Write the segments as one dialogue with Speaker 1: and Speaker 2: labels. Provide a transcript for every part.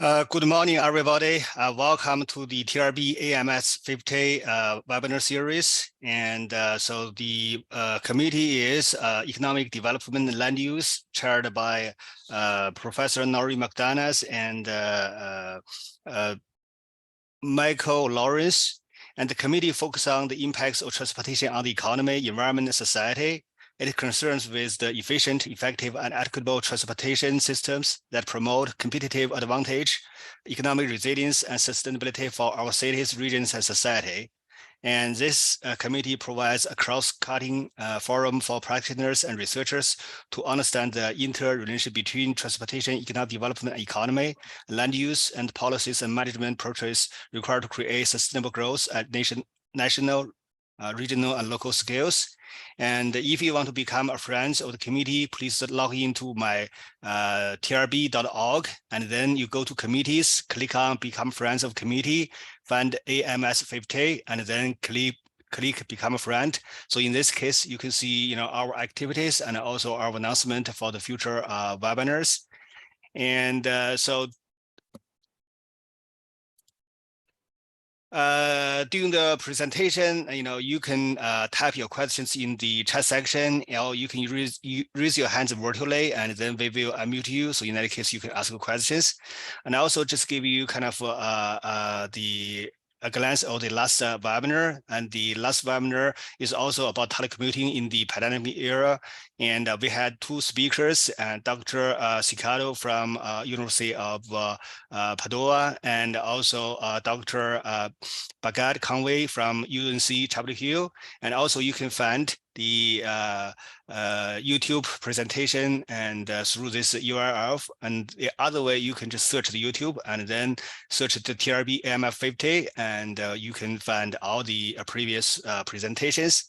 Speaker 1: Good morning, everybody. Welcome to the TRB AMS 50 webinar series. And so the committee is Economic Development and Land Use, chaired by Professor Nori McDonough and Michael Lawrence. And the committee focuses on the impacts of transportation on the economy, environment, and society. It concerns with the efficient, effective, and equitable transportation systems that promote competitive advantage, economic resilience, and sustainability for our cities, regions, and society. And this committee provides a cross-cutting forum for practitioners and researchers to understand the interrelationship between transportation, economic development, and economy, land use, and policies and management approaches required to create sustainable growth at national, regional, and local scales. And if you want to become a friend of the committee, please log into my trb.org, and then you go to committees, click on Become Friends of Committee, find AMS 50, and then click Become a Friend. So in this case, you can see our activities and also our announcement for the future webinars. And so during the presentation, you can type your questions in the chat section, or you can raise your hands virtually, and then we will unmute you. So in that case, you can ask questions. And I also just give you kind of a glance of the last webinar, and the last webinar is also about telecommuting in the pandemic era. And we had two speakers, Dr. Cicado from University of Padua, and also Dr. Bhagat Conway from UNC Chapel Hill. And also you can find the YouTube presentation and through this URL. And the other way, you can just search the YouTube and then search the TRB AMF 50, and you can find all the previous presentations.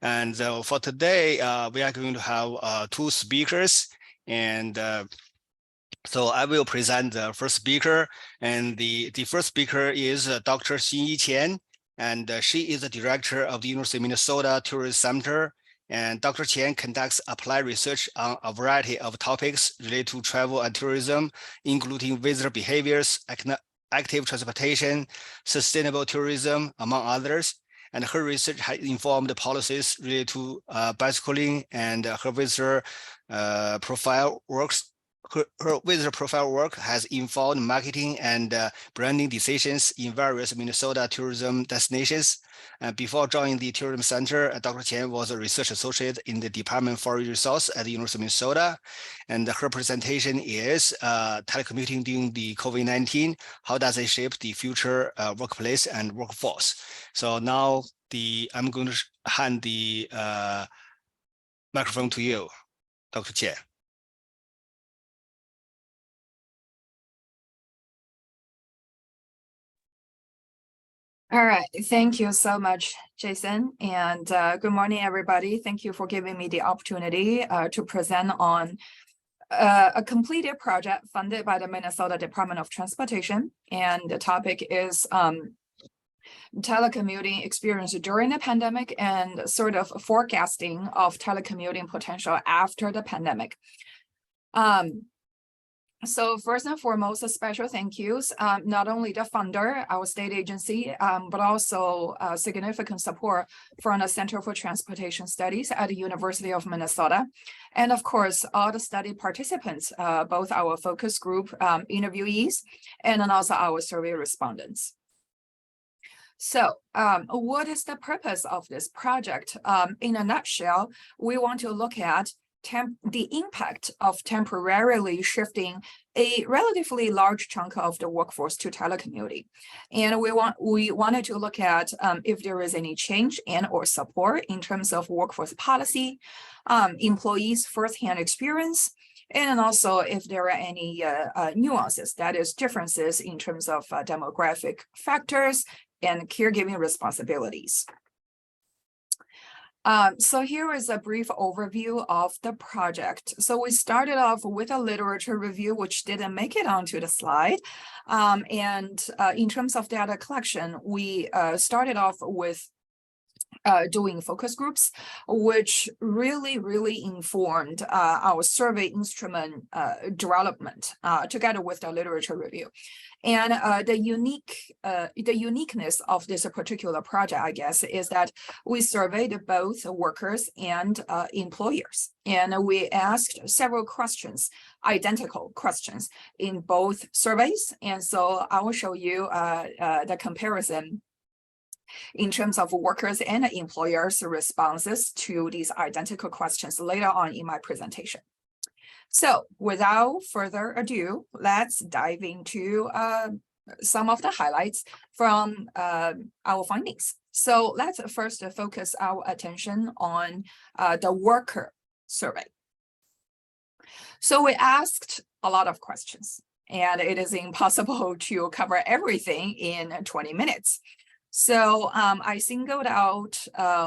Speaker 1: And for today, we are going to have two speakers, and so I will present the first speaker. And the first speaker is Dr. Xinyi Qian, and she is the director of the University of Minnesota Tourism Center. And Dr. Qian conducts applied research on a variety of topics related to travel and tourism, including visitor behaviors, active transportation, sustainable tourism, among others. And her research has informed policies related to bicycling, and her visitor profile works. Her visitor profile work has informed marketing and branding decisions in various Minnesota tourism destinations. Before joining the Tourism Center, Dr. Qian was a research associate in the Department of Foreign Resources at the University of Minnesota. And her presentation is telecommuting during the COVID-19. How does it shape the future workplace and workforce? So now I'm going to hand the microphone to you, Dr. Qian.
Speaker 2: All right, thank you so much, Jason, and good morning, everybody. Thank you for giving me the opportunity to present on a completed project funded by the Minnesota Department of Transportation, and the topic is telecommuting experience during the pandemic and sort of forecasting of telecommuting potential after the pandemic. So first and foremost, a special thank yous, not only the funder, our state agency, but also significant support from the Center for Transportation Studies at the University of Minnesota. And of course, all the study participants, both our focus group interviewees, and then also our survey respondents. So what is the purpose of this project? In a nutshell, we want to look at the impact of temporarily shifting a relatively large chunk of the workforce to telecommuting. And we wanted to look at if there is any change and or support in terms of workforce policy, employees' firsthand experience, and also if there are any nuances, that is differences in terms of demographic factors and caregiving responsibilities. So here is a brief overview of the project. So we started off with a literature review, which didn't make it onto the slide. In terms of data collection, we started off with doing focus groups, which really informed our survey instrument development together with the literature review. And the uniqueness of this particular project, I guess, is that we surveyed both workers and employers. And we asked several questions, identical questions in both surveys. And so I will show you the comparison in terms of workers and employers' responses to these identical questions later on in my presentation. So without further ado, let's dive into some of the highlights from our findings. So let's first focus our attention on the worker survey. So we asked a lot of questions, and it is impossible to cover everything in 20 minutes. So I singled out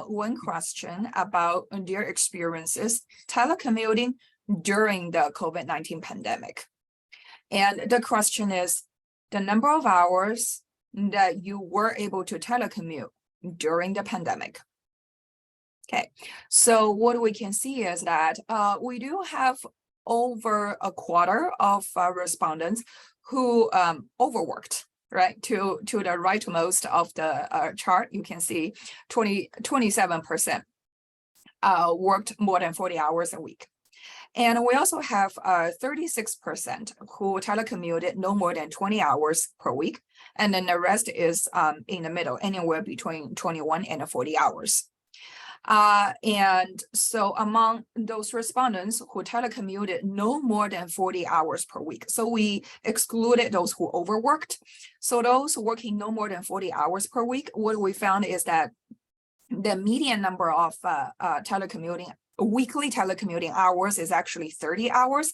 Speaker 2: one question about their experiences telecommuting during the COVID-19 pandemic. And the question is the number of hours that you were able to telecommute during the pandemic. Okay, so what we can see is that we do have over a quarter of respondents who overworked. Right, to the rightmost of the chart, you can see 27% worked more than 40 hours a week. And we also have 36% who telecommuted no more than 20 hours per week. And then the rest is in the middle, anywhere between 21 and 40 hours. And so among those respondents who telecommuted no more than 40 hours per week, so we excluded those who overworked. So those working no more than 40 hours per week, what we found is that the median number of weekly telecommuting hours is actually 30 hours.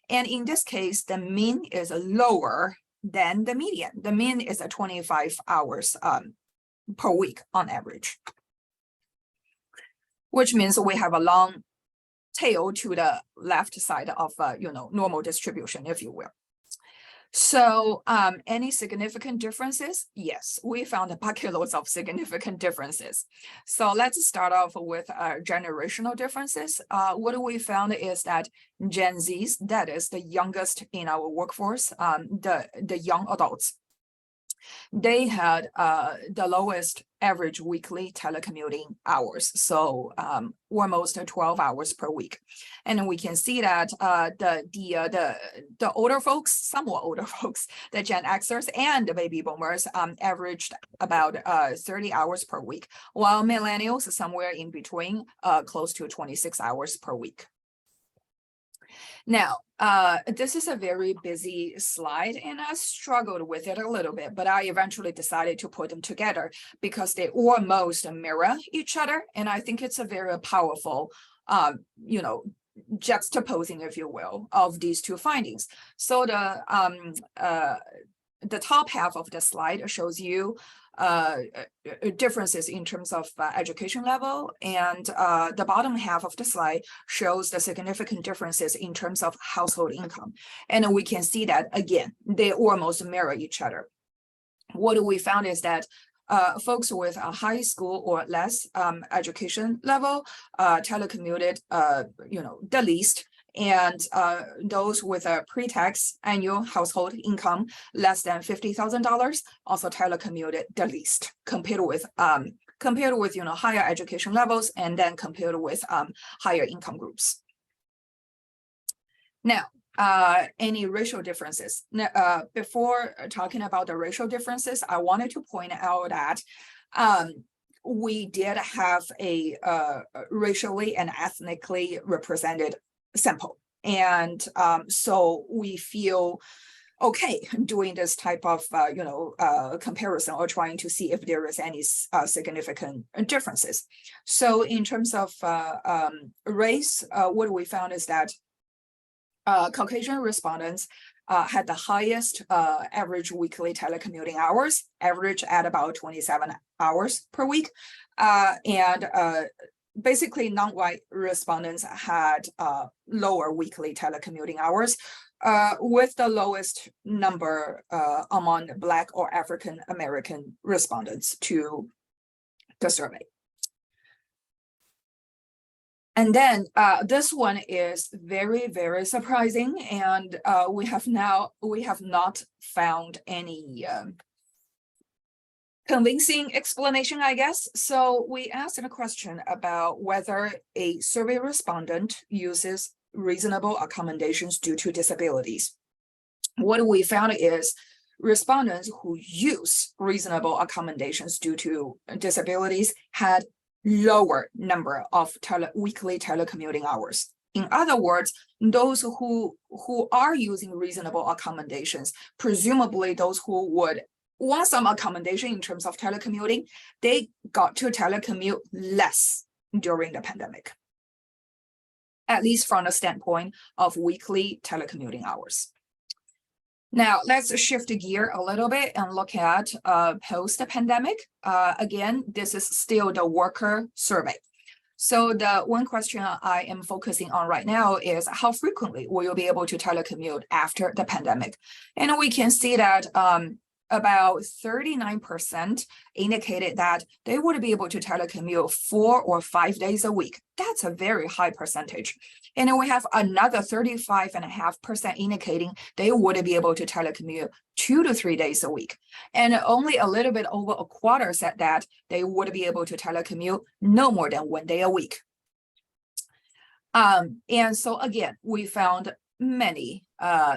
Speaker 2: And in this case, the mean is lower than the median. The mean is 25 hours per week on average, which means we have a long tail to the left side of normal distribution, if you will. So any significant differences? Yes, we found bucketloads of significant differences. So let's start off with generational differences. What we found is that Gen Zs, that is the youngest in our workforce, the young adults, they had the lowest average weekly telecommuting hours, so almost 12 hours per week. And we can see that the older folks, somewhat older folks, the Gen Xers and the baby boomers averaged about 30 hours per week, while millennials somewhere in between, close to 26 hours per week. Now, this is a very busy slide, and I struggled with it a little bit, but I eventually decided to put them together because they almost mirror each other, and I think it's a very powerful, juxtaposing, if you will, of these two findings. So the top half of the slide shows you differences in terms of education level, and the bottom half of the slide shows the significant differences in terms of household income. And we can see that, again, they almost mirror each other. What we found is that folks with a high school or less education level telecommuted, the least, and those with a pre-tax annual household income less than $50,000 also telecommuted the least, compared with higher education levels, and then compared with higher income groups. Now, any racial differences? Before talking about the racial differences, I wanted to point out that we did have a racially and ethnically represented sample. And so we feel okay doing this type of, comparison or trying to see if there is any significant differences. So in terms of race, what we found is that Caucasian respondents had the highest average weekly telecommuting hours, average at about 27 hours per week. Basically, non-white respondents had lower weekly telecommuting hours, with the lowest number among Black or African American respondents to the survey. And then this one is very, very surprising, and we have not found any convincing explanation, I guess. So we asked a question about whether a survey respondent uses reasonable accommodations due to disabilities. What we found is respondents who use reasonable accommodations due to disabilities had lower number of weekly telecommuting hours. In other words, those who are using reasonable accommodations, presumably those who would want some accommodation in terms of telecommuting, they got to telecommute less during the pandemic, at least from the standpoint of weekly telecommuting hours. Now, let's shift gear a little bit and look at post-pandemic. Again, this is still the worker survey. So the one question I am focusing on right now is how frequently will you be able to telecommute after the pandemic? And we can see that about 39% indicated that they would be able to telecommute 4 or 5 days a week. That's a very high percentage. And then we have another 35.5% indicating they would be able to telecommute 2 to 3 days a week. And only a little bit over a quarter said that they would be able to telecommute no more than 1 day a week. And so again, we found many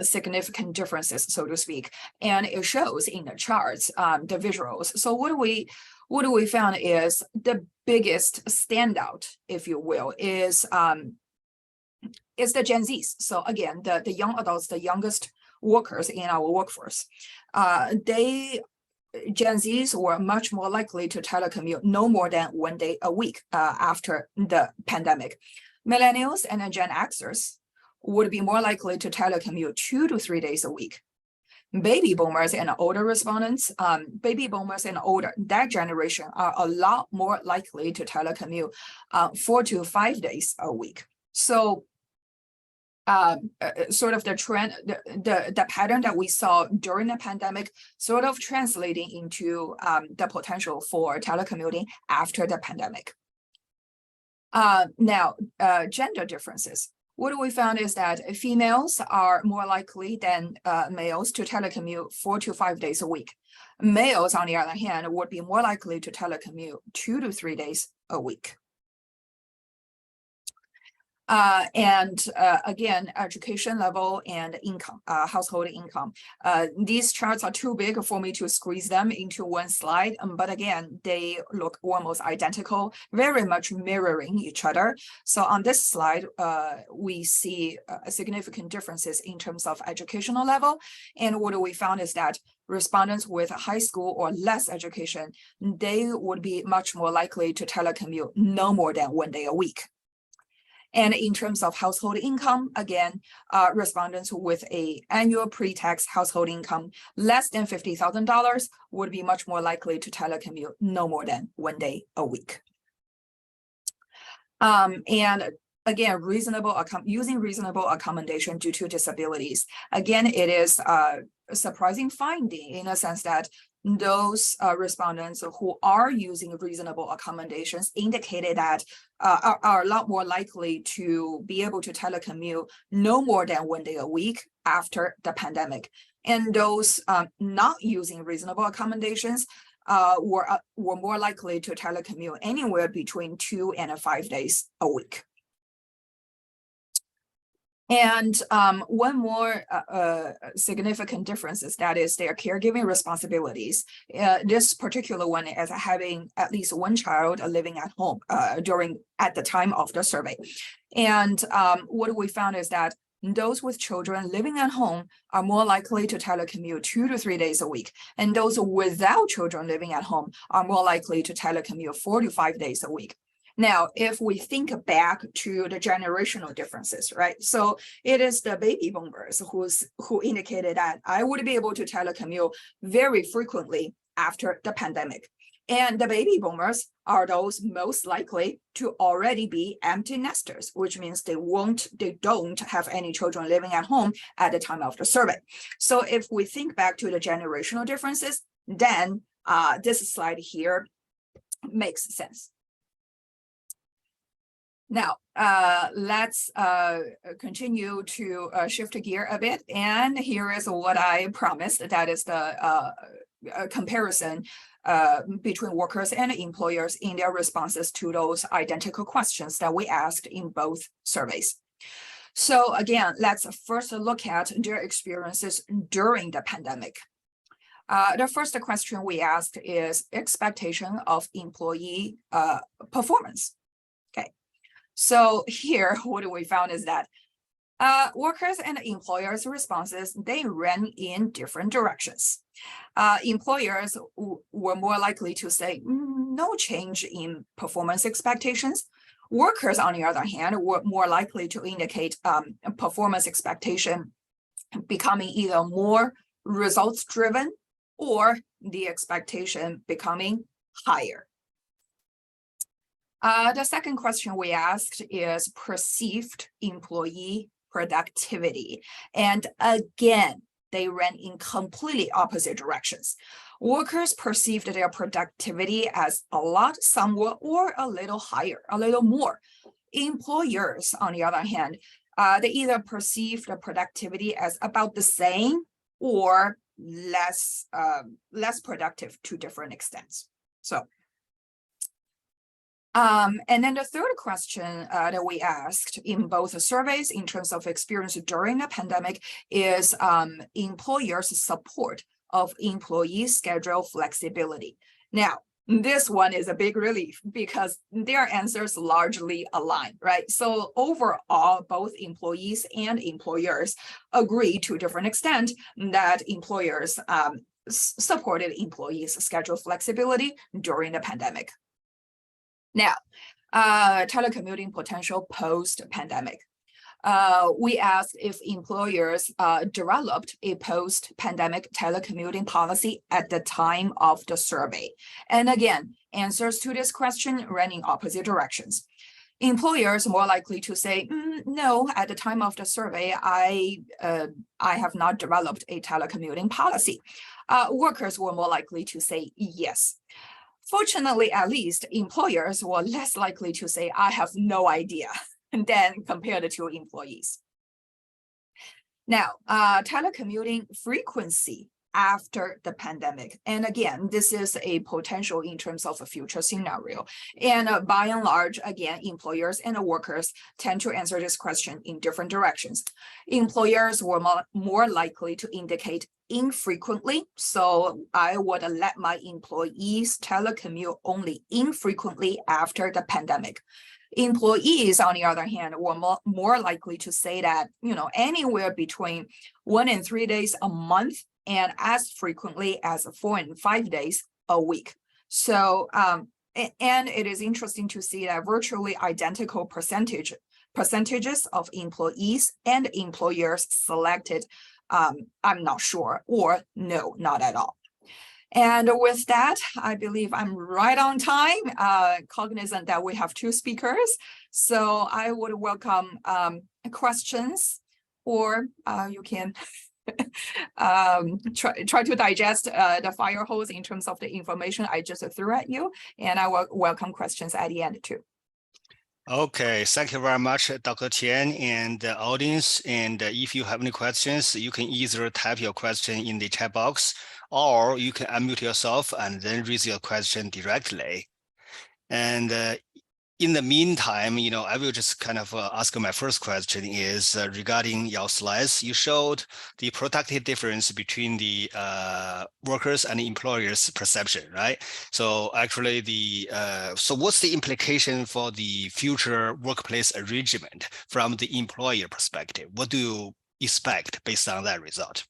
Speaker 2: significant differences, so to speak, and it shows in the charts, the visuals. So what do we found is the biggest standout, if you will, is the Gen Zs. So again, the young adults, the youngest workers in our workforce, Gen Zs were much more likely to telecommute no more than 1 day a week after the pandemic. Millennials and Gen Xers would be more likely to telecommute 2 to 3 days a week. Baby boomers and older respondents, baby boomers and older, that generation are a lot more likely to telecommute 4 to 5 days a week. So sort of the trend, the pattern that we saw during the pandemic sort of translating into the potential for telecommuting after the pandemic. Now, gender differences. What we found is that females are more likely than males to telecommute 4 to 5 days a week. Males, on the other hand, would be more likely to telecommute 2 to 3 days a week. Again, education level and income, household income. These charts are too big for me to squeeze them into one slide, but again, they look almost identical, very much mirroring each other. So on this slide, we see significant differences in terms of educational level. And what we found is that respondents with high school or less education, they would be much more likely to telecommute no more than 1 day a week. And in terms of household income, again, respondents with an annual pre-tax household income less than $50,000 would be much more likely to telecommute no more than 1 day a week. And again, using reasonable accommodation due to disabilities. Again, it is a surprising finding in a sense that those respondents who are using reasonable accommodations indicated that are a lot more likely to be able to telecommute no more than 1 day a week after the pandemic. And those not using reasonable accommodations were more likely to telecommute anywhere between 2 and 5 days a week. And one more significant difference is that is their caregiving responsibilities. This particular one is having at least one child living at home at the time of the survey. And what we found is that those with children living at home are more likely to telecommute 2 to 3 days a week. And those without children living at home are more likely to telecommute 4 to 5 days a week. Now, if we think back to the generational differences, right? So it is the baby boomers who indicated that I would be able to telecommute very frequently after the pandemic. And the baby boomers are those most likely to already be empty nesters, which means they don't have any children living at home at the time of the survey. So if we think back to the generational differences, then this slide here makes sense. Now, let's continue to shift gear a bit. And here is what I promised. That is the comparison between workers and employers in their responses to those identical questions that we asked in both surveys. So again, let's first look at their experiences during the pandemic. The first question we asked is expectation of employee performance. Okay, so here what we found is that workers and employers' responses, they ran in different directions. Employers were more likely to say no change in performance expectations. Workers, on the other hand, were more likely to indicate performance expectation becoming either more results-driven or the expectation becoming higher. The second question we asked is perceived employee productivity. And again, they ran in completely opposite directions. Workers perceived their productivity as a lot, somewhat, or a little higher, a little more. Employers, on the other hand, they either perceived the productivity as about the same or less productive to different extents. So, and then the third question that we asked in both surveys in terms of experience during the pandemic is employers' support of employee schedule flexibility. Now, this one is a big relief because their answers largely align, right? So overall, both employees and employers agree to a different extent that employers supported employees' schedule flexibility during the pandemic. Now, telecommuting potential post-pandemic. We asked if employers developed a post-pandemic telecommuting policy at the time of the survey. And again, answers to this question ran in opposite directions. Employers more likely to say, no, at the time of the survey, I have not developed a telecommuting policy. Workers were more likely to say yes. Fortunately, at least, employers were less likely to say, I have no idea, than compared to employees. Now, telecommuting frequency after the pandemic. And again, this is a potential in terms of a future scenario. And by and large, again, employers and workers tend to answer this question in different directions. Employers were more likely to indicate infrequently. So I would let my employees telecommute only infrequently after the pandemic. Employees, on the other hand, were more likely to say that, anywhere between 1 and 3 days a month and as frequently as 4 and 5 days a week. So, and it is interesting to see that virtually identical percentages of employees and employers selected I'm not sure, or no, not at all. And with that, I believe I'm right on time, cognizant that we have 2 speakers. So I would welcome questions, or you can try to digest the fire hose in terms of the information I just threw at you. And I will welcome questions at the end too.
Speaker 1: Okay, thank you very much, Dr. Qian and the audience. And if you have any questions, you can either type your question in the chat box, or you can unmute yourself and then raise your question directly. And in the meantime, I will just kind of ask my first question is regarding your slides. You showed the productive difference between the workers and employers' perception, right? So actually, so what's the implication for the future workplace arrangement from the employer perspective? What do you expect based on that result?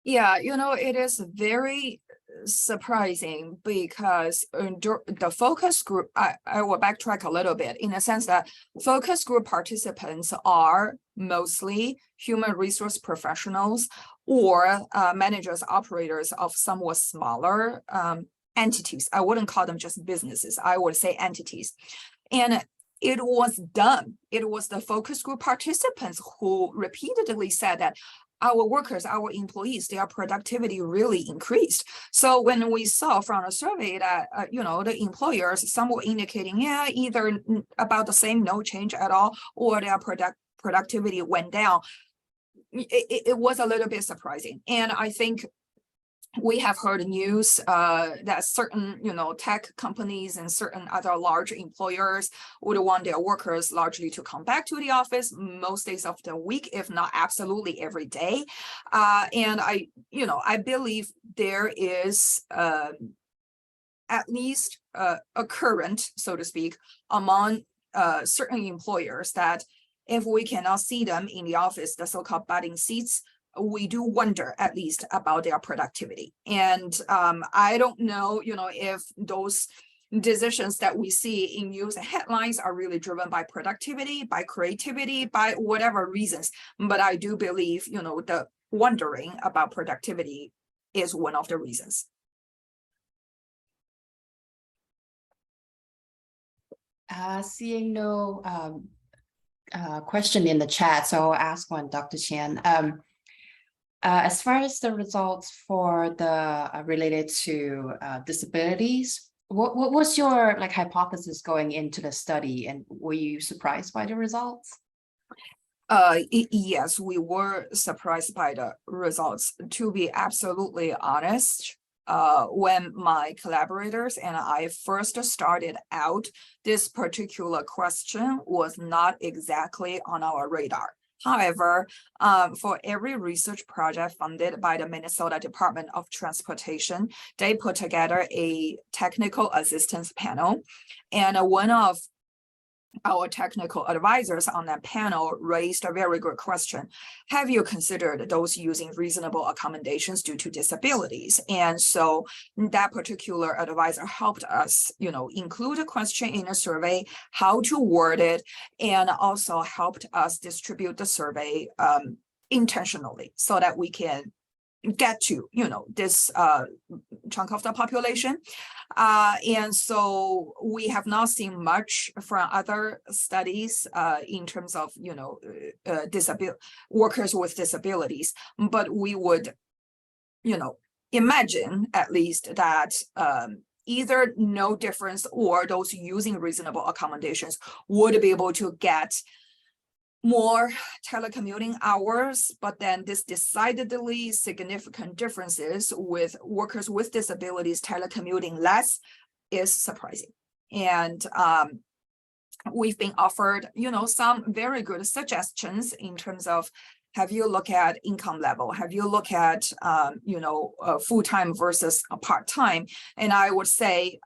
Speaker 2: Yeah, it is very surprising because the focus group, I will backtrack a little bit in the sense that focus group participants are mostly human resource professionals or managers, operators of somewhat smaller entities. I wouldn't call them just businesses. I would say entities. And it was the focus group participants who repeatedly said that our workers, our employees, their productivity really increased. So when we saw from a survey that, the employers, some were indicating, yeah, either about the same, no change at all, or their productivity went down, it was a little bit surprising. And I think we have heard news that certain, tech companies and certain other large employers would want their workers largely to come back to the office most days of the week, if not absolutely every day. And I believe there is at least a current, so to speak, among certain employers that if we cannot see them in the office, the so-called budding seats, we do wonder at least about their productivity. And I don't know, if those decisions that we see in news headlines are really driven by productivity, by creativity, by whatever reasons. But I do believe, the wondering about productivity is one of the reasons.
Speaker 3: Seeing no question in the chat, so I'll ask one, Dr. Qian. As far as the results for the related to disabilities, what was your hypothesis going into the study, and were you surprised by the results?
Speaker 2: Yes, we were surprised by the results. To be absolutely honest, when my collaborators and I first started out, this particular question was not exactly on our radar. However, for every research project funded by the Minnesota Department of Transportation, they put together a technical assistance panel. And one of our technical advisors on that panel raised a very good question. Have you considered those using reasonable accommodations due to disabilities? And so that particular advisor helped us, include a question in a survey, how to word it, and also helped us distribute the survey intentionally so that we can get to, this chunk of the population. And so we have not seen much from other studies in terms of, workers with disabilities, but we would, imagine at least that either no difference or those using reasonable accommodations would be able to get more telecommuting hours, but then this decidedly significant differences with workers with disabilities telecommuting less is surprising. And we've been offered, some very good suggestions in terms of, have you look at income level? Have you look at, full-time versus a part-time? And I would say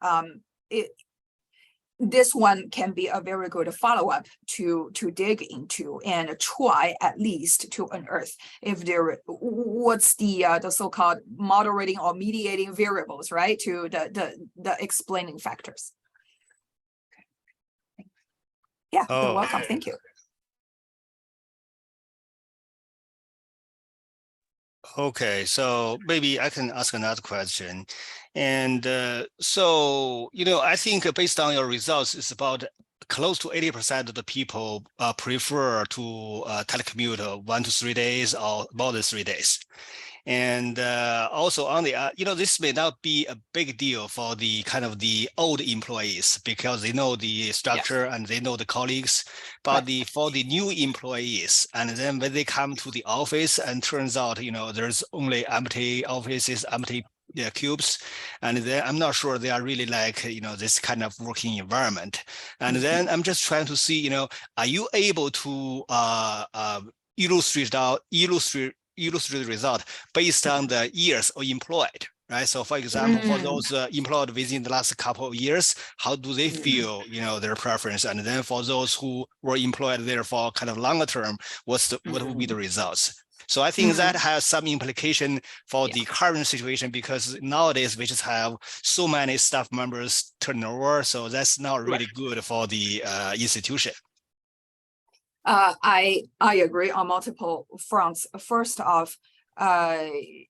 Speaker 2: this one can be a very good follow-up to dig into and try at least to unearth if what's the so-called moderating or mediating variables, right, to the explaining factors. Okay. Yeah, you're welcome. Thank you.
Speaker 1: Okay, so maybe I can ask another question. And so, I think based on your results, it's about close to 80% of the people prefer to telecommute 1 to 3 days or more than 3 days. And also on the, this may not be a big deal for the kind of the old employees because they know the structure and they know the colleagues, but for the new employees, and then when they come to the office and turns out, there's only empty offices, empty cubes, and then I'm not sure they are really like, this kind of working environment. And then I'm just trying to see, are you able to illustrate the result based on the years of employed, right? So for example, for those employed within the last couple of years, how do they feel, their preference? And then for those who were employed there for kind of longer term, what will be the results? So I think that has some implication for the current situation, because nowadays we just have so many staff members turnover. So that's not really good for the institution.
Speaker 2: I agree on multiple fronts. First off, the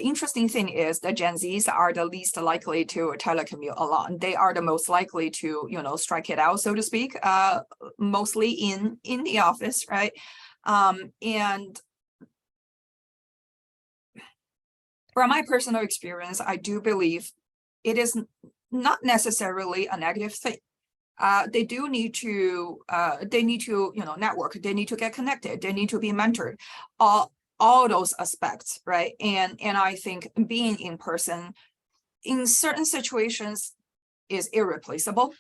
Speaker 2: interesting thing is the Gen Zs are the least likely to telecommute a lot. They are the most likely to, strike it out, so to speak, mostly in the office, right? And from my personal experience, I do believe it is not necessarily a negative thing. They do need to, network. They need to get connected. They need to be mentored. All those aspects, right? And I think being in person in certain situations is irreplaceable.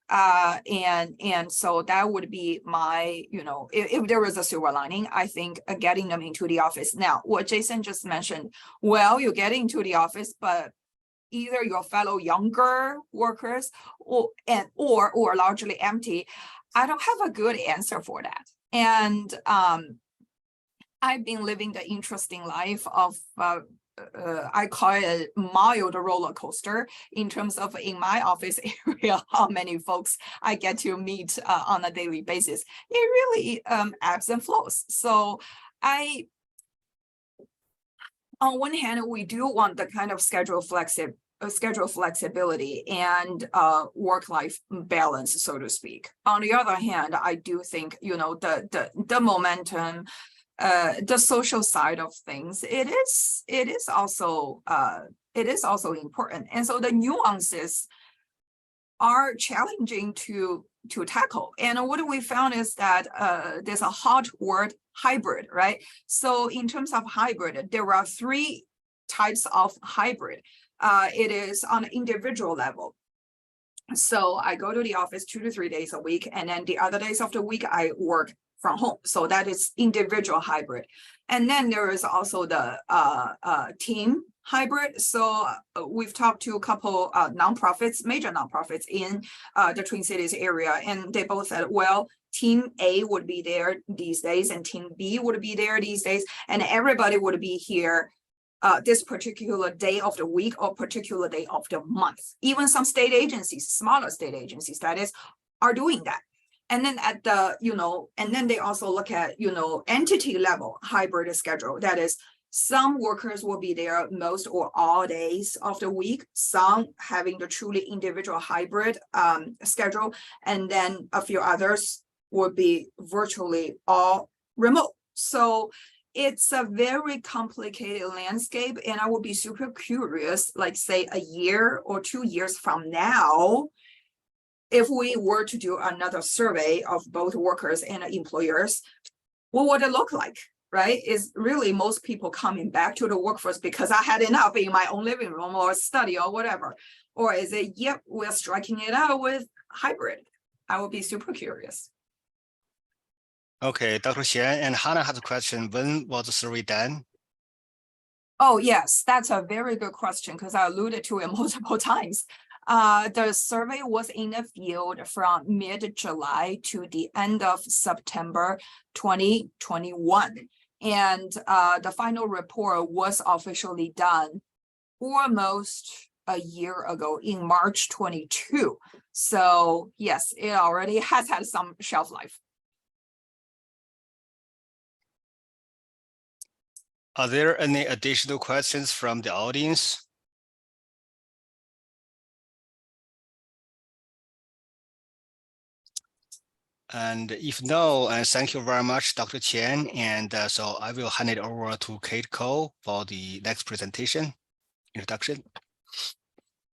Speaker 2: And so that would be my, if there was a silver lining, I think getting them into the office. Now, what Jason just mentioned, well, you get into the office, but either your fellow younger workers or largely empty. I don't have a good answer for that. And I've been living the interesting life of I call it mild roller coaster in terms of in my office area, how many folks I get to meet on a daily basis. It really ebbs and flows. So on one hand, we do want the kind of schedule flexibility and work-life balance, so to speak. On the other hand, I do think, the momentum, the social side of things, it is also important. And so the nuances are challenging to tackle. And what we found is that there's a hot word, hybrid, right? So in terms of hybrid, there are 3 types of hybrid. It is on an individual level. So I go to the office 2 to 3 days a week, and then the other days of the week I work from home. So that is individual hybrid. And then there is also the team hybrid. So we've talked to a couple nonprofits, major nonprofits in the Twin Cities area, and they both said, well, team A would be there these days and team B would be there these days, and everybody would be here this particular day of the week or particular day of the month. Even some state agencies, smaller state agencies, that is, are doing that. And then at the, and then they also look at, entity level hybrid schedule. That is, some workers will be there most or all days of the week, some having the truly individual hybrid schedule, and then a few others will be virtually all remote. So it's a very complicated landscape, and I would be super curious, like say a year or 2 years from now, if we were to do another survey of both workers and employers, what would it look like, right? Is really most people coming back to the workforce because I had enough in my own living room or study or whatever? Or is it, yep, we're striking it out with hybrid? I would be super curious.
Speaker 1: Okay, Dr. Qian and Hannah has a question. When was the survey done?
Speaker 2: Oh, yes, that's a very good question because I alluded to it multiple times. The survey was in the field from mid-July to the end of September 2021. And the final report was officially done almost a year ago in March 22. So yes, it already has had some shelf life.
Speaker 1: Are there any additional questions from the audience? And if no, thank you very much, Dr. Qian. And so I will hand it over to Kate Ko for the next presentation, introduction.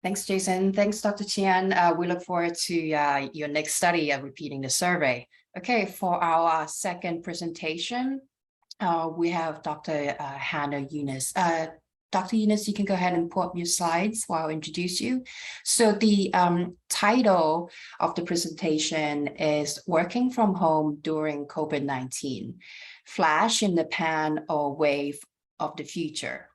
Speaker 3: Thanks, Jason. Thanks, Dr. Qian. We look forward to your next study of repeating the survey. Okay, for our second presentation, we have Dr. Hannah Younes. Dr. Younes, you can go ahead and pull up your slides while I introduce you. So the title of the presentation is Working from Home During COVID-19, Flash in the Pan or Wave of the Future.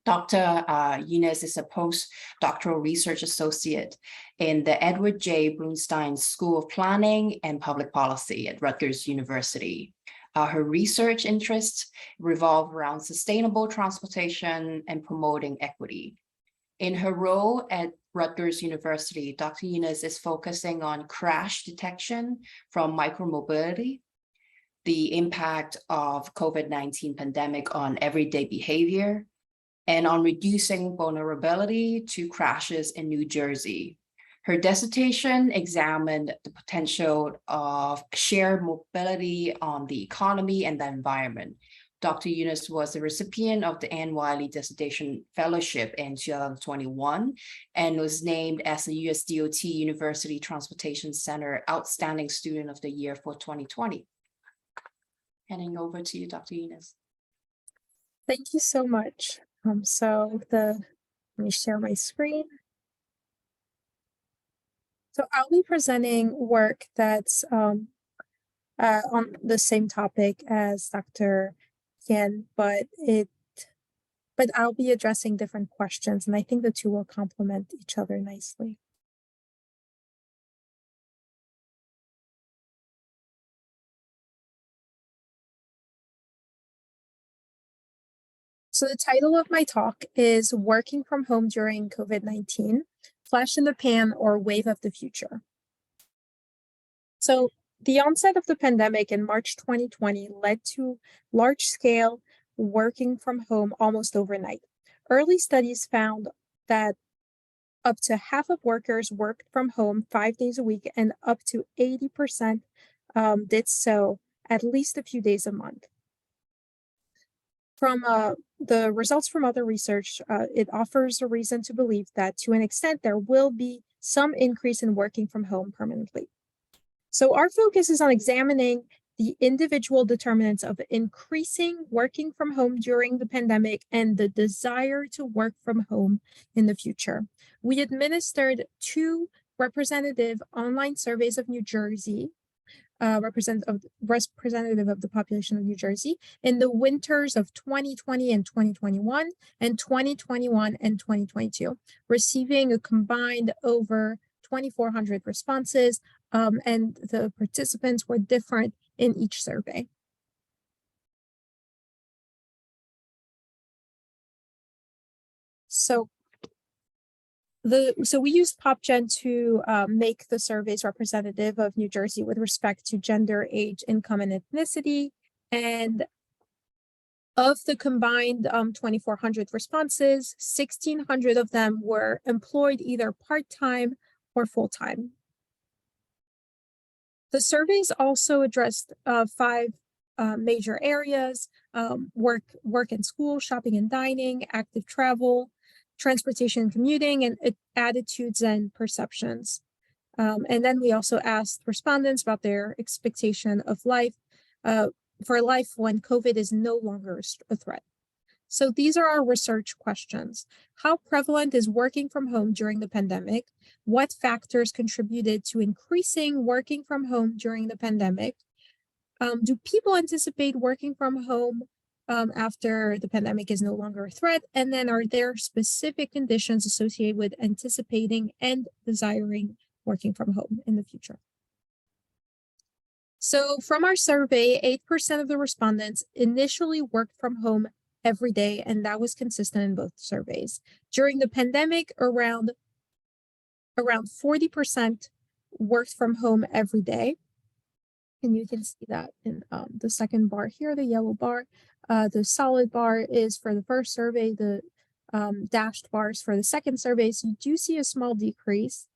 Speaker 3: Dr. Younes is a postdoctoral research associate in the Edward J. Brunstein School of Planning and Public Policy at Rutgers University. Her research interests revolve around sustainable transportation and promoting equity. In her role at Rutgers University, Dr. Younes is focusing on crash detection from micromobility, the impact of COVID-19 pandemic on everyday behavior, and on reducing vulnerability to crashes in New Jersey. Her dissertation examined the potential of shared mobility on the economy and the environment. Dr. Younes was the recipient of the Anne Wiley Dissertation Fellowship in 2021 and was named as the USDOT University Transportation Center Outstanding Student of the Year for 2020. Handing over to you, Dr. Younes.
Speaker 4: Thank you so much. Let me share my screen. So I'll be presenting work that's on the same topic as Dr. Qian, but I'll be addressing different questions, and I think the two will complement each other nicely. So the title of my talk is Working from Home During COVID-19, Flash in the Pan or Wave of the Future. So the onset of the pandemic in March 2020 led to large-scale working from home almost overnight. Early studies found that up to half of workers worked from home 5 days a week, and up to 80% did so at least a few days a month. From the results from other research, it offers a reason to believe that to an extent there will be some increase in working from home permanently. So our focus is on examining the individual determinants of increasing working from home during the pandemic and the desire to work from home in the future. We administered 2 representative online surveys of New Jersey, representative of the population of New Jersey in the winters of 2020 and 2021 and 2021 and 2022, receiving a combined over 2,400 responses, and the participants were different in each survey. So we used PopGen to make the surveys representative of New Jersey with respect to gender, age, income, and ethnicity. And of the combined 2,400 responses, 1,600 of them were employed either part-time or full-time. The surveys also addressed 5 major areas: work and school, shopping and dining, active travel, transportation and commuting, and attitudes and perceptions. And then we also asked respondents about their expectation of life for life when COVID is no longer a threat. So these are our research questions. How prevalent is working from home during the pandemic? What factors contributed to increasing working from home during the pandemic? Do people anticipate working from home after the pandemic is no longer a threat? And then are there specific conditions associated with anticipating and desiring working from home in the future? So from our survey, 8% of the respondents initially worked from home every day, and that was consistent in both surveys. During the pandemic, around 40% worked from home every day. And you can see that in the second bar here, the yellow bar. The solid bar is for the first survey, the dashed bars for the second survey. So you do see a small decrease,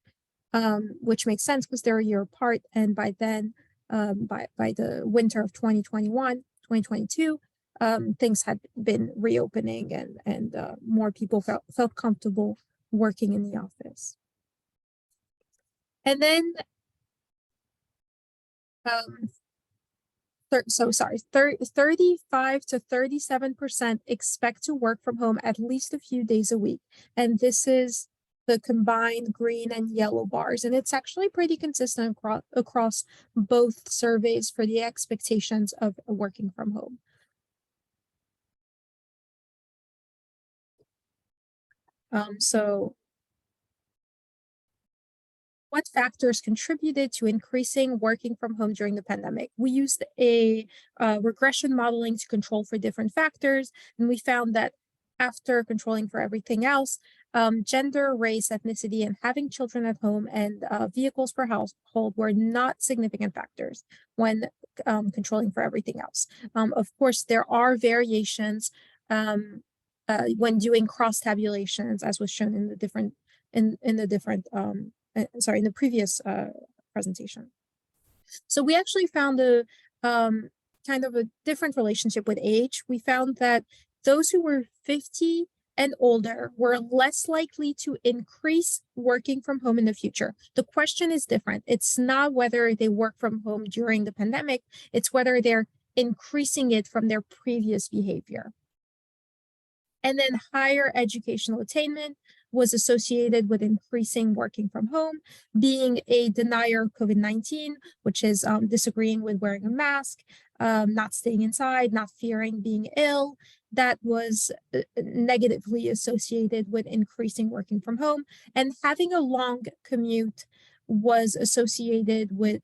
Speaker 4: which makes sense because they're a year apart. And by then, by the winter of 2021, 2022, things had been reopening and more people felt comfortable working in the office. And then, 35 to 37% expect to work from home at least a few days a week. And this is the combined green and yellow bars. And it's actually pretty consistent across both surveys for the expectations of working from home. So what factors contributed to increasing working from home during the pandemic? We used a regression modeling to control for different factors, and we found that after controlling for everything else, gender, race, ethnicity, and having children at home and vehicles per household were not significant factors when controlling for everything else. Of course, there are variations when doing cross tabulations, as was shown in the different in the previous presentation. So we actually found a kind of a different relationship with age. We found that those who were 50 and older were less likely to increase working from home in the future. The question is different. It's not whether they work from home during the pandemic, it's whether they're increasing it from their previous behavior. And then higher educational attainment was associated with increasing working from home, being a denier of COVID-19, which is disagreeing with wearing a mask, not staying inside, not fearing being ill. That was negatively associated with increasing working from home. And having a long commute was associated with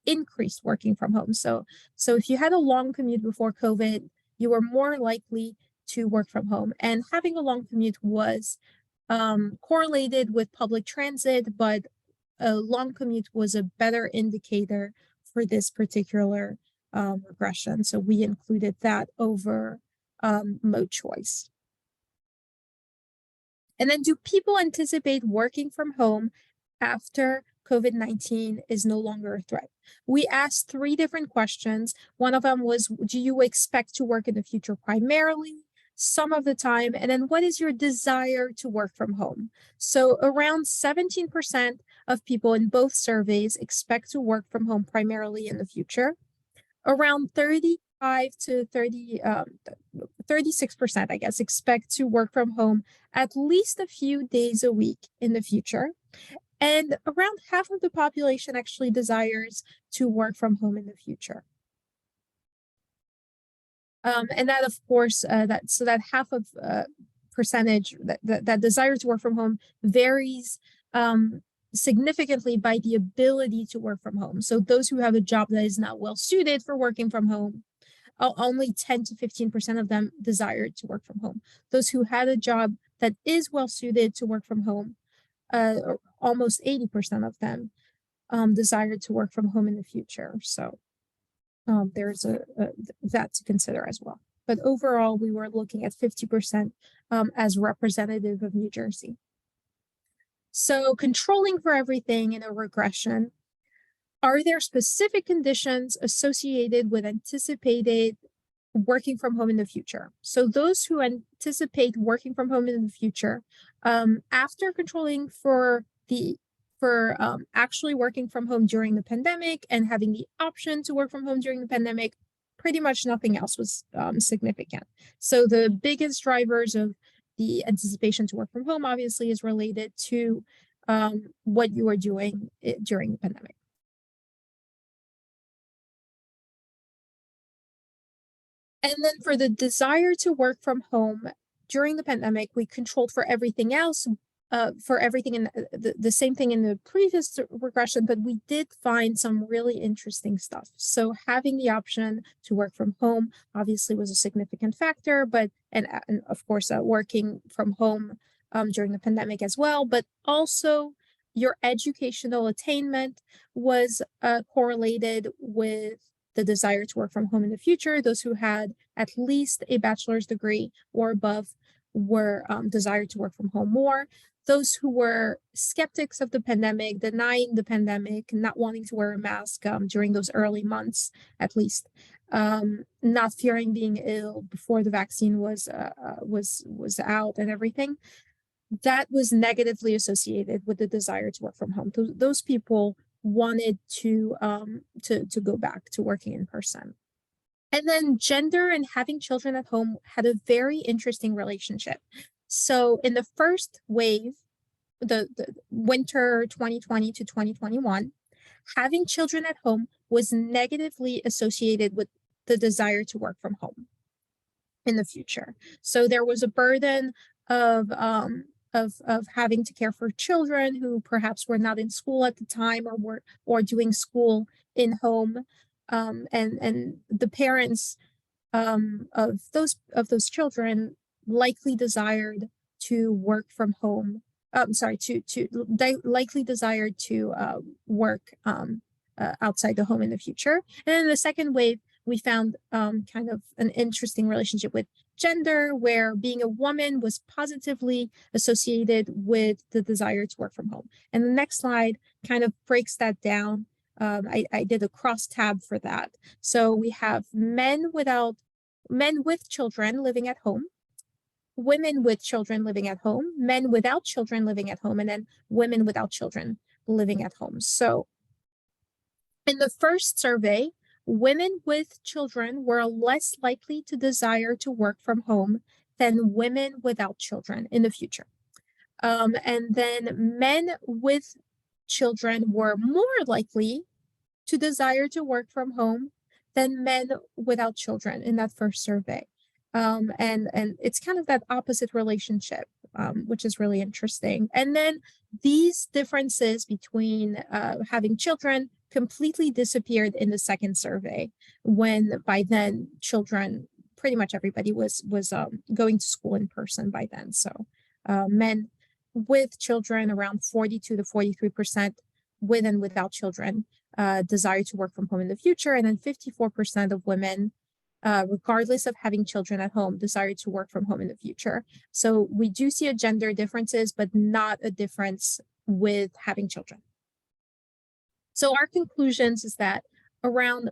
Speaker 4: increased working from home. So if you had a long commute before COVID, you were more likely to work from home. And having a long commute was correlated with public transit, but a long commute was a better indicator for this particular regression. So we included that over mode choice. And then, do people anticipate working from home after COVID-19 is no longer a threat? We asked 3 different questions. One of them was, do you expect to work in the future primarily, some of the time, and then what is your desire to work from home? So around 17% of people in both surveys expect to work from home primarily in the future. Around 35 to 36%, I guess, expect to work from home at least a few days a week in the future. And around half of the population actually desires to work from home in the future. And that, of course, that half of percentage that desire to work from home varies significantly by the ability to work from home. So those who have a job that is not well suited for working from home, only 10 to 15% of them desire to work from home. Those who had a job that is well suited to work from home, almost 80% of them desire to work from home in the future. So there's that to consider as well. But overall, we were looking at 50% as representative of New Jersey. So controlling for everything in a regression, are there specific conditions associated with anticipated working from home in the future? So those who anticipate working from home in the future, after controlling for actually working from home during the pandemic and having the option to work from home during the pandemic, pretty much nothing else was significant. So the biggest drivers of the anticipation to work from home obviously is related to what you are doing during the pandemic. And then for the desire to work from home during the pandemic, we controlled for everything else, for everything in the same thing in the previous regression, but we did find some really interesting stuff. So having the option to work from home obviously was a significant factor, but and of course working from home during the pandemic as well, but also your educational attainment was correlated with the desire to work from home in the future. Those who had at least a bachelor's degree or above were desired to work from home more. Those who were skeptics of the pandemic, denying the pandemic, not wanting to wear a mask during those early months, at least, not fearing being ill before the vaccine was out and everything, that was negatively associated with the desire to work from home. Those people wanted to go back to working in person. And then gender and having children at home had a very interesting relationship. So in the first wave, the winter 2020 to 2021, having children at home was negatively associated with the desire to work from home in the future. So there was a burden of having to care for children who perhaps were not in school at the time or doing school in home, and the parents of those children likely desired to work from home. Likely desired to work outside the home in the future. And then the second wave we found kind of an interesting relationship with gender, where being a woman was positively associated with the desire to work from home. And the next slide kind of breaks that down. I did a cross tab for that. So we have men with children living at home, women with children living at home, men without children living at home, and then women without children living at home. So in the first survey, women with children were less likely to desire to work from home than women without children in the future. And then men with children were more likely to desire to work from home than men without children in that first survey. And it's kind of that opposite relationship, which is really interesting. And then these differences between having children completely disappeared in the second survey, when by then children, pretty much everybody was going to school in person by then. So men with children, around 42 to 43%, with and without children, desire to work from home in the future. And then 54% of women, regardless of having children at home, desire to work from home in the future. So we do see a gender differences, but not a difference with having children. So our conclusions is that around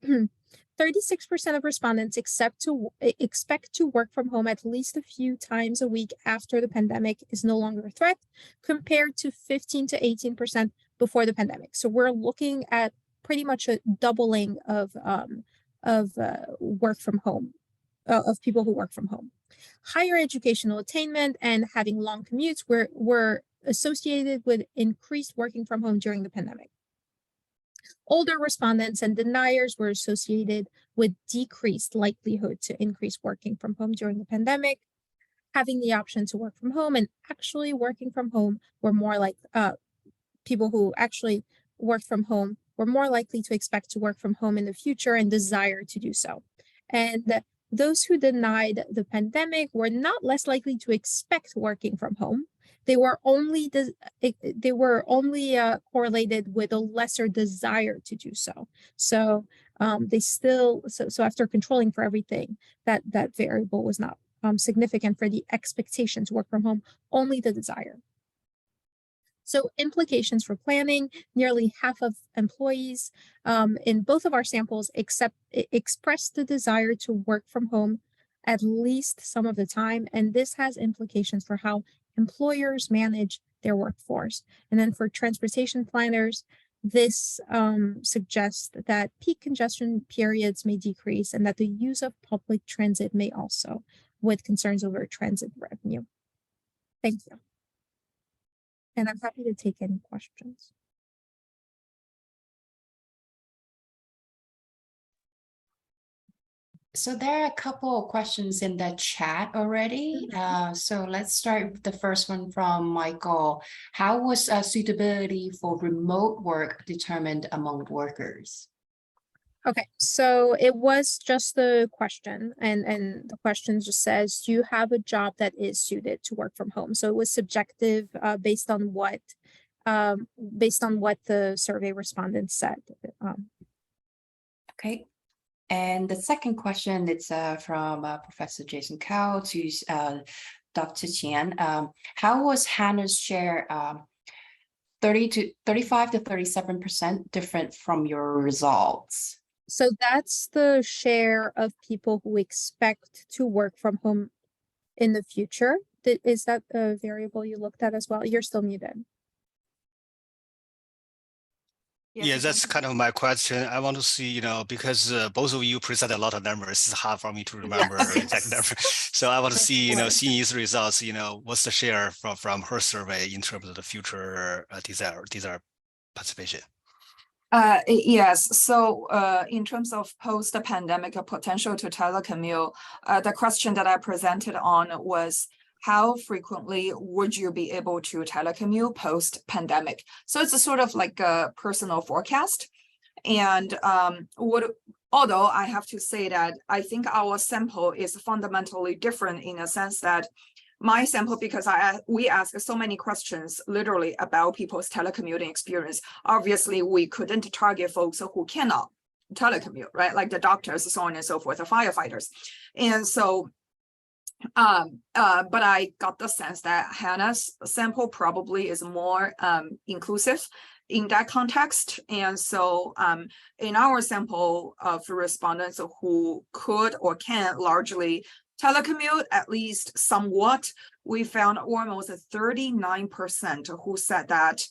Speaker 4: 36% of respondents expect to work from home at least a few times a week after the pandemic is no longer a threat, compared to 15 to 18% before the pandemic. So we're looking at pretty much a doubling of work from home, of people who work from home. Higher educational attainment and having long commutes were associated with increased working from home during the pandemic. Older respondents and deniers were associated with decreased likelihood to increase working from home during the pandemic. Having the option to work from home and actually working from home were more like people who actually worked from home were more likely to expect to work from home in the future and desire to do so. And those who denied the pandemic were not less likely to expect working from home. They were only correlated with a lesser desire to do so. So they still, so after controlling for everything, that variable was not significant for the expectation to work from home, only the desire. So implications for planning: nearly half of employees in both of our samples expressed the desire to work from home at least some of the time. And this has implications for how employers manage their workforce. And then for transportation planners, this suggests that peak congestion periods may decrease and that the use of public transit may also, with concerns over transit revenue. Thank you. And I'm happy to take any questions.
Speaker 3: So there are a couple of questions in the chat already. So let's start with the first one from Michael. How was suitability for remote work determined among workers?
Speaker 4: Okay, so it was just the question, and the question just says, do you have a job that is suited to work from home? So it was subjective based on what the survey respondents said.
Speaker 3: Okay. And the second question, it's from Professor Jason Cao to Dr. Qian. How was Hannah's share 35 to 37% different from your results?
Speaker 4: So that's the share of people who expect to work from home in the future. Is that a variable you looked at as well? You're still muted.
Speaker 1: Yeah, that's kind of my question. I want to see, because both of you present a lot of numbers, it's hard for me to remember exact number. So I want to see, Xinyi's results, what's the share from her survey in terms of the future desire participation?
Speaker 2: Yes. So in terms of post-pandemic potential to telecommute, the question that I presented on was, how frequently would you be able to telecommute post-pandemic? So it's a sort of like a personal forecast. And although I have to say that I think our sample is fundamentally different in a sense that my sample, because we ask so many questions literally about people's telecommuting experience. Obviously, we couldn't target folks who cannot telecommute, right? Like the doctors, so on and so forth, the firefighters. And so, but I got the sense that Hannah's sample probably is more inclusive in that context. And so in our sample of respondents who could or can largely telecommute, at least somewhat, we found almost 39% who said that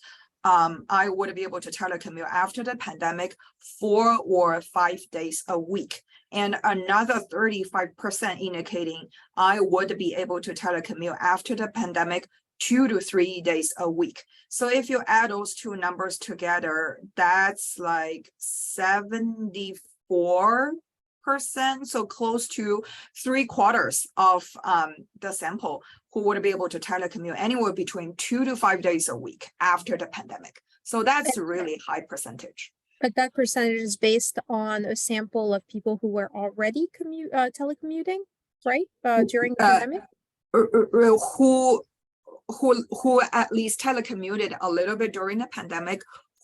Speaker 2: I would be able to telecommute after the pandemic 4 or 5 days a week. And another 35% indicating I would be able to telecommute after the pandemic 2 to 3 days a week. So if you add those two numbers together, that's like 74%, so close to 3/4 of the sample who would be able to telecommute anywhere between 2 to 5 days a week after the pandemic. So that's a really high percentage.
Speaker 4: But that percentage is based on a sample of people who were already telecommuting, right? During the pandemic?
Speaker 2: Who at least telecommuted a little bit during the pandemic,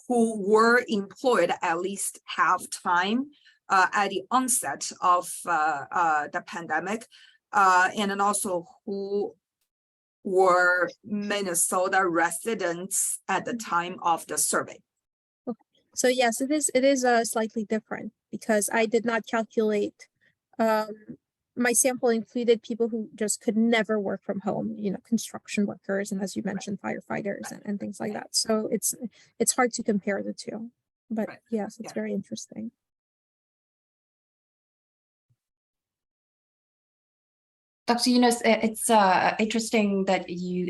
Speaker 2: who were employed at least half time at the onset of the pandemic, and then also who were Minnesota residents at the time of the survey.
Speaker 4: Okay. So yes, it is slightly different because I did not calculate. My sample included people who just could never work from home, construction workers, and as you mentioned, firefighters and things like that. So it's hard to compare the two, but yes, it's very interesting.
Speaker 3: Dr. Younes, it's interesting that you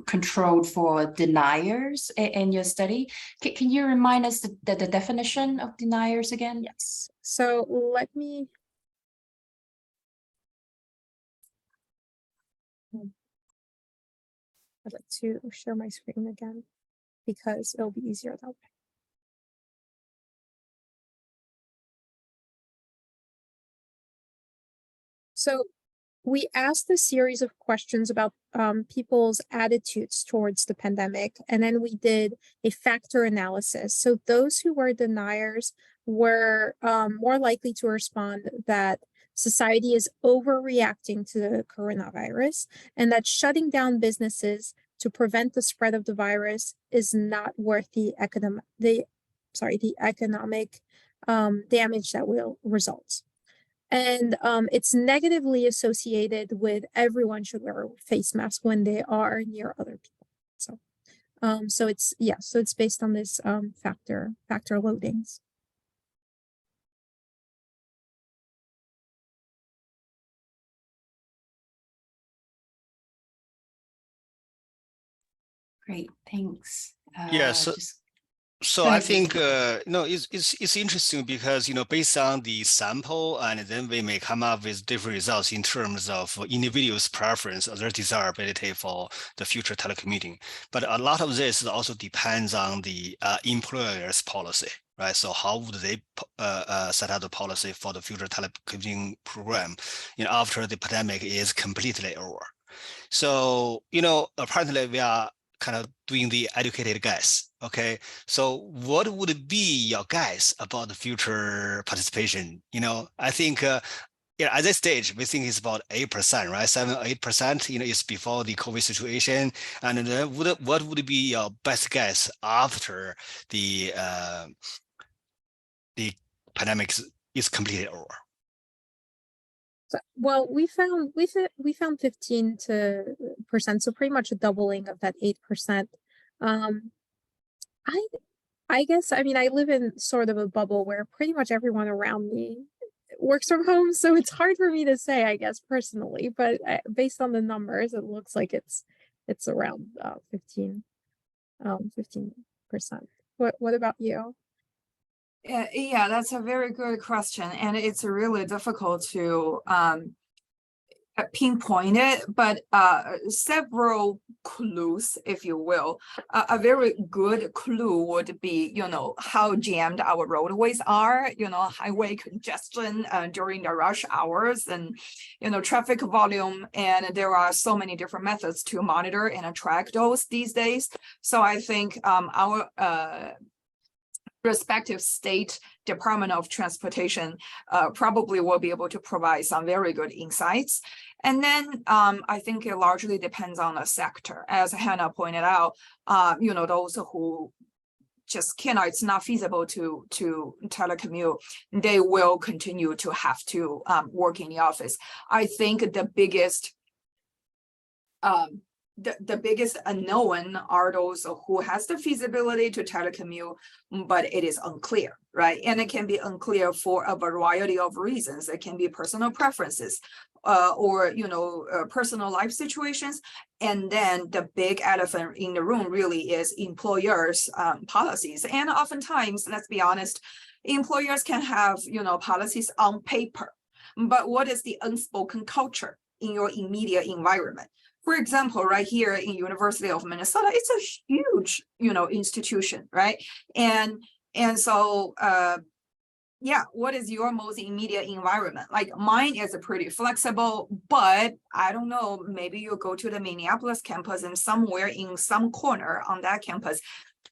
Speaker 3: controlled for deniers in your study. Can you remind us the definition of deniers again?
Speaker 4: Yes. So let me. I'd like to share my screen again because it'll be easier that way. So we asked a series of questions about people's attitudes towards the pandemic, and then we did a factor analysis. So those who were deniers were more likely to respond that society is overreacting to the coronavirus and that shutting down businesses to prevent the spread of the virus is not worth the economic damage that will result. And it's negatively associated with everyone should wear a face mask when they are near other people. So it's based on this factor loadings.
Speaker 3: Great, thanks.
Speaker 1: So I think it's interesting because based on the sample, and then we may come up with different results in terms of individuals' preference or their desirability for the future telecommuting. But a lot of this also depends on the employer's policy, right? So how would they set out the policy for the future telecommuting program, after the pandemic is completely over? So apparently we are kind of doing the educated guess. Okay, so what would be your guess about the future participation? I think at this stage we think it's about 8%, right? 7-8%. It's before the COVID situation. And then what would be your best guess after the pandemic is completely over?
Speaker 4: Well, we found 15%, so pretty much a doubling of that 8%. I guess, I live in sort of a bubble where pretty much everyone around me works from home, so it's hard for me to say, I guess, personally, but based on the numbers, it looks like it's around 15%. What about you?
Speaker 2: Yeah, that's a very good question, and it's really difficult to pinpoint it, but several clues, if you will. A very good clue would be, how jammed our roadways are, highway congestion during the rush hours, and traffic volume. And there are so many different methods to monitor and track those these days. So I think our respective state Department of Transportation probably will be able to provide some very good insights. And then I think it largely depends on the sector. As Hannah pointed out, those who just cannot, it's not feasible to telecommute, they will continue to have to work in the office. I think the biggest the biggest unknown are those who has the feasibility to telecommute, but it is unclear, right? And it can be unclear for a variety of reasons. It can be personal preferences, or personal life situations. And then the big elephant in the room really is employers' policies. And oftentimes, let's be honest, employers can have policies on paper, but what is the unspoken culture in your immediate environment? For example, right here in University of Minnesota, it's a huge, institution, right? And so, yeah, what is your most immediate environment? Like mine is pretty flexible, but I don't know, maybe you go to the Minneapolis campus and somewhere in some corner on that campus,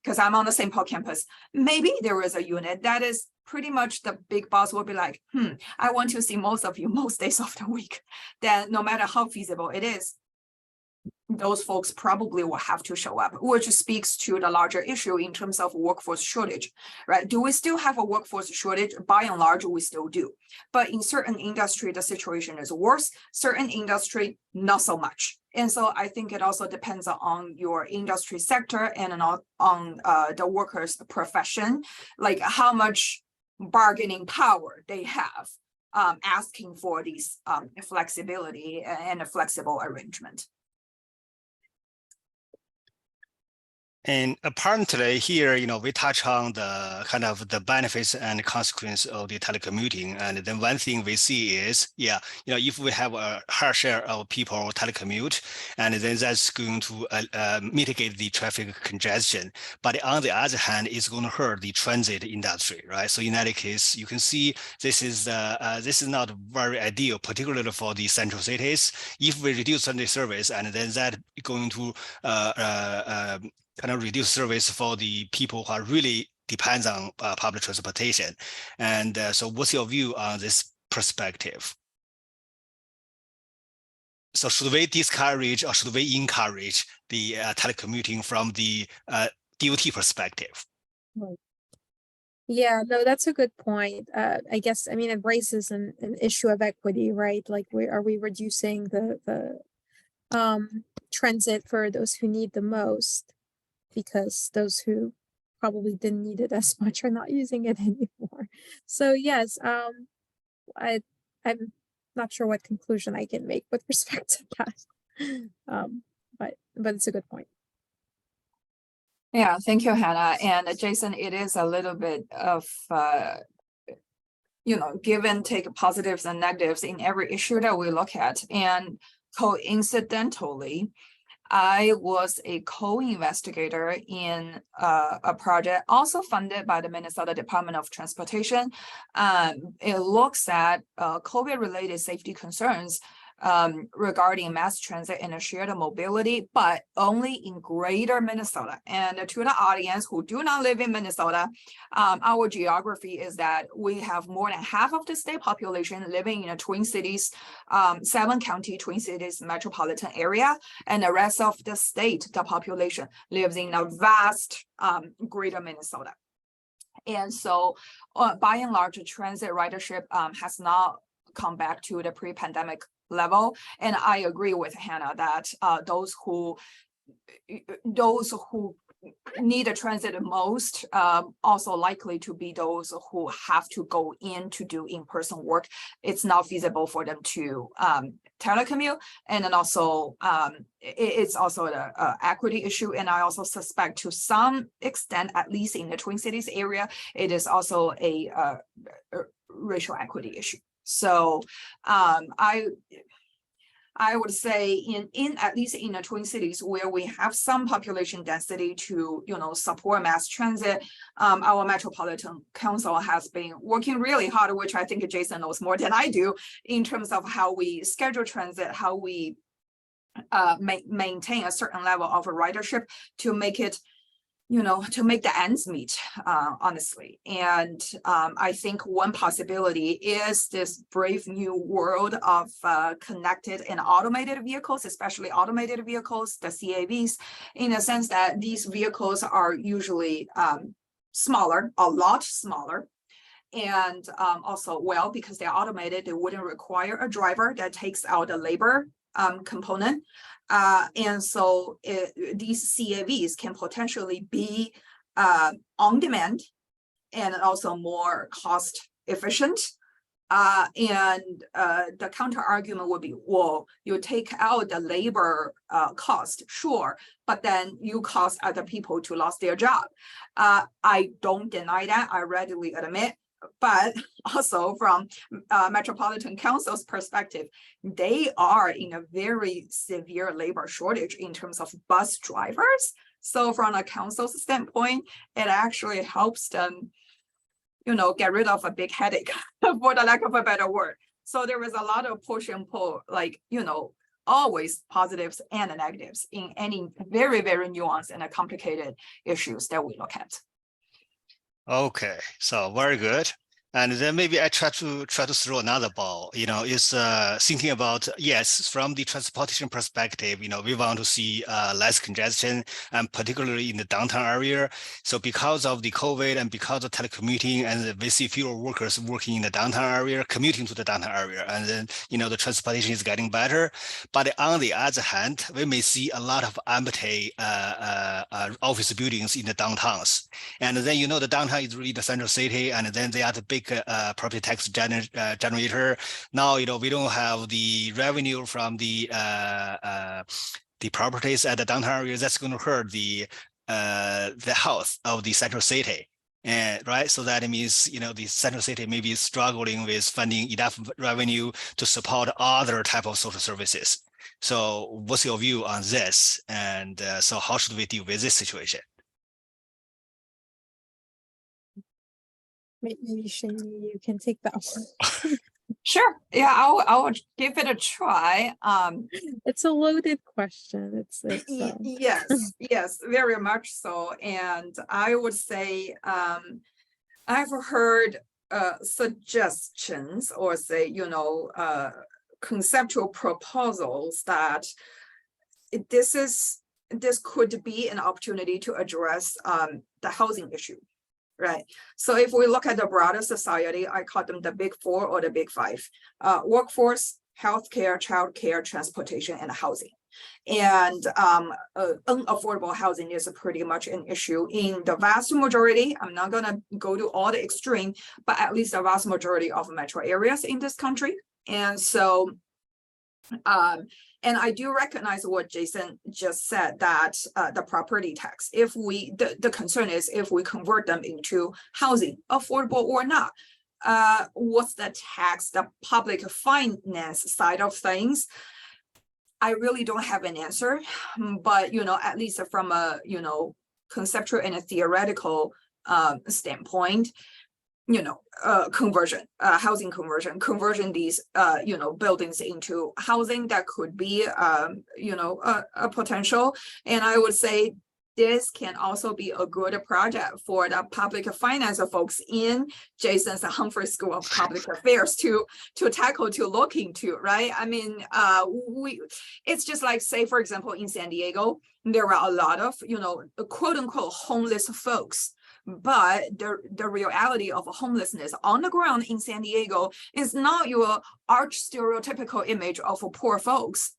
Speaker 2: because I'm on the St. Paul campus, maybe there is a unit that is pretty much the big boss will be like, I want to see most of you most days of the week. Then no matter how feasible it is, those folks probably will have to show up, which speaks to the larger issue in terms of workforce shortage, right? Do we still have a workforce shortage? By and large, we still do. But in certain industry, the situation is worse. Certain industry, not so much. And so I think it also depends on your industry sector and on the worker's profession, like how much bargaining power they have asking for these flexibility and a flexible arrangement.
Speaker 1: And apparently here, we touch on the kind of the benefits and consequence of the telecommuting. And then one thing we see is, if we have a higher share of people telecommute, and then that's going to mitigate the traffic congestion. But on the other hand, it's going to hurt the transit industry, right? So in that case, you can see this is not very ideal, particularly for the central cities. If we reduce transit service, and then that going to kind of reduce service for the people who are really depends on public transportation. And so what's your view on this perspective? So should we discourage or should we encourage the telecommuting from the DOT perspective?
Speaker 4: Right. Yeah, no, that's a good point. I guess, it raises an issue of equity, right? Like, are we reducing the transit for those who need the most, because those who probably didn't need it as much are not using it anymore. So yes, I'm not sure what conclusion I can make with respect to that. But it's a good point.
Speaker 2: Yeah, thank you, Hannah. And Jason, it is a little bit of give and take positives and negatives in every issue that we look at. And coincidentally, I was a co-investigator in a project also funded by the Minnesota Department of Transportation. It looks at COVID-related safety concerns regarding mass transit and shared mobility, but only in greater Minnesota. And to the audience who do not live in Minnesota, our geography is that we have more than half of the state population living in the Twin Cities, 7-county Twin Cities metropolitan area, and the rest of the state, the population lives in a vast greater Minnesota. And so by and large, transit ridership has not come back to the pre-pandemic level. And I agree with Hannah that those who need a transit most also likely to be those who have to go in to do in-person work. It's not feasible for them to telecommute, and then also it's also an equity issue. And I also suspect to some extent, at least in the Twin Cities area, it is also a racial equity issue. So I would say in at least in the Twin Cities where we have some population density to support mass transit, our Metropolitan Council has been working really hard, which I think Jason knows more than I do, in terms of how we schedule transit, how we maintain a certain level of ridership to make it to make the ends meet, honestly. And I think one possibility is this brave new world of connected and automated vehicles, especially automated vehicles, the CAVs, in the sense that these vehicles are usually smaller, a lot smaller. And also, well, because they're automated, they wouldn't require a driver. That takes out the labor component. And so these CAVs can potentially be on demand and also more cost efficient. And the counter argument would be, well, you take out the labor cost, sure, but then you cost other people to lose their job. I don't deny that, I readily admit. But also from Metropolitan Council's perspective, they are in a very severe labor shortage in terms of bus drivers. So from a council's standpoint, it actually helps them, get rid of a big headache, for the lack of a better word. So there is a lot of push and pull, like, always positives and negatives in any very, very nuanced and complicated issues that we look at.
Speaker 1: Okay, so very good. And then maybe I try to throw another ball, is thinking about, yes, from the transportation perspective, we want to see less congestion, and particularly in the downtown area. So because of the COVID and because of telecommuting, and we see fewer workers working in the downtown area, commuting to the downtown area, and then, the transportation is getting better. But on the other hand, we may see a lot of empty office buildings in the downtowns. And then, the downtown is really the central city, and then they are the big property tax generator. Now, we don't have the revenue from the properties at the downtown area. That's going to hurt the health of the central city. And right, so that means the central city may be struggling with finding enough revenue to support other type of social services. So, what's your view on this? And so, how should we deal with this situation?
Speaker 4: Maybe Xinyi, you can take that one.
Speaker 2: Sure. Yeah, I'll give it a try.
Speaker 4: It's a loaded question.
Speaker 2: Yes, very much so. And I would say I've heard suggestions or say, conceptual proposals that this could be an opportunity to address the housing issue. Right. So if we look at the broader society, I call them the big four or the big five: workforce, healthcare, childcare, transportation, and housing. And unaffordable housing is pretty much an issue in the vast majority. I'm not going to go to all the extreme, but at least the vast majority of metro areas in this country. And so and I do recognize what Jason just said, that the property tax, the concern is if we convert them into housing, affordable or not, what's the tax, the public finance side of things? I really don't have an answer, but, at least from a, conceptual and a theoretical standpoint, housing conversion these, buildings into housing, that could be, a potential. And I would say this can also be a good project for the public finance folks in Jason's Humphrey School of Public Affairs to tackle, to look into, right? I mean, it's just like, say, for example, in San Diego, there are a lot of, quote unquote, homeless folks. But the reality of homelessness on the ground in San Diego is not your arch stereotypical image of poor folks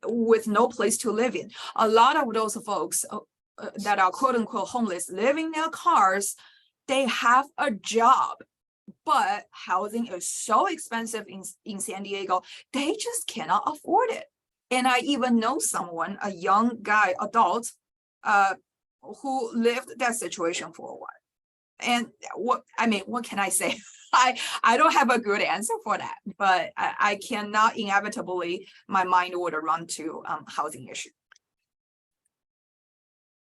Speaker 2: with no place to live in. A lot of those folks that are quote unquote homeless live in their cars. They have a job, but housing is so expensive in San Diego, they just cannot afford it. And I even know someone, a young guy, adult, who lived that situation for a while. And what can I say? I don't have a good answer for that, but I cannot inevitably, my mind would run to housing issue.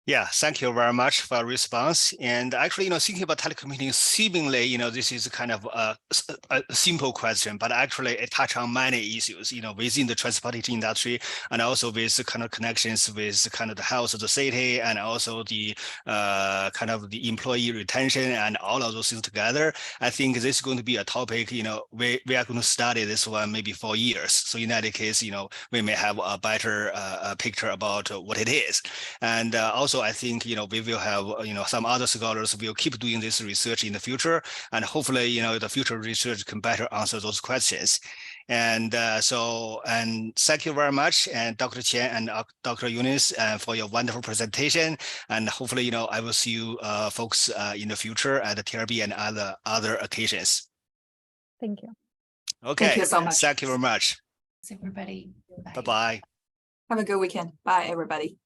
Speaker 1: Yeah, thank you very much for your response. And actually, thinking about telecommuting, seemingly, this is kind of a simple question, but actually it touches on many issues, within the transportation industry, and also with kind of connections with kind of the health of the city, and also the kind of the employee retention, and all of those things together. I think this is going to be a topic, we are going to study this one maybe for years. So in that case, we may have a better picture about what it is. And also, I think, we will have, some other scholars will keep doing this research in the future. And hopefully, the future research can better answer those questions. And and thank you very much, and Dr. Qian and Dr. Younes, for your wonderful presentation. And hopefully, I will see you folks in the future at the TRB and other occasions.
Speaker 4: Thank you.
Speaker 1: Okay.
Speaker 2: Thank you so much.
Speaker 1: Thank you very much.
Speaker 3: Thanks, everybody.
Speaker 1: Bye-bye.
Speaker 2: Have a good weekend. Bye, everybody.